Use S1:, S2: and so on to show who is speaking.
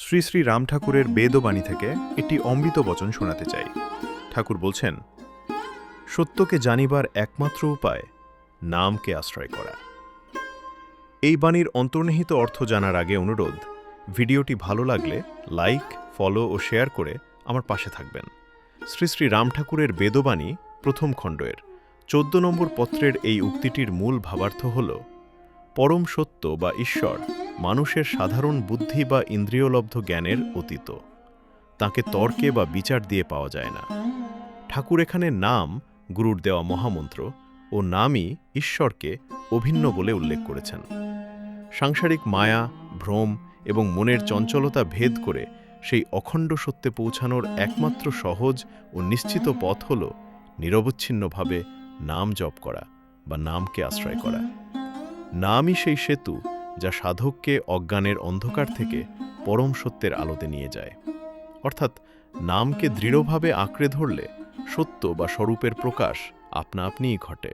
S1: শ্রী শ্রী রাম ঠাকুরের বেদবাণী থেকে একটি অমৃত বচন শোনাতে চাই। ঠাকুর বলছেন, সত্যকে জানিবার একমাত্র উপায় নামকে আশ্রয় করা। এই বাণীর অন্তর্নিহিত অর্থ জানার আগে অনুরোধ, ভিডিওটি ভালো লাগলে লাইক, ফলো ও শেয়ার করে আমার পাশে থাকবেন। শ্রী শ্রী রাম ঠাকুরের বেদবাণী প্রথম খণ্ডের 14 নম্বর পত্রের এই উক্তিটির মূল ভাবার্থ হল, পরম সত্য বা ঈশ্বর মানুষের সাধারণ বুদ্ধি বা ইন্দ্রিয়লব্ধ জ্ঞানের অতীত। তাকে তর্কে বা বিচার দিয়ে পাওয়া যায় না। ঠাকুর এখানে নাম গুরুর দেওয়া মহামন্ত্র ও নামই ঈশ্বরকে অভিন্ন বলে উল্লেখ করেছেন। সাংসারিক মায়া, ভ্রম এবং মনের চঞ্চলতা ভেদ করে সেই অখণ্ড সত্যে পৌঁছানোর একমাত্র সহজ ও নিশ্চিত পথ হল নিরবচ্ছিন্নভাবে নাম জপ করা বা নামকে আশ্রয় করা। নামই সেই সেতু যা সাধককে অজ্ঞানের অন্ধকার থেকে পরম সত্যের আলোতে নিয়ে যায়। অর্থাৎ নামকে দৃঢ়ভাবে আঁকড়ে ধরলে সত্য বা স্বরূপের প্রকাশ আপনা আপনিই ঘটে।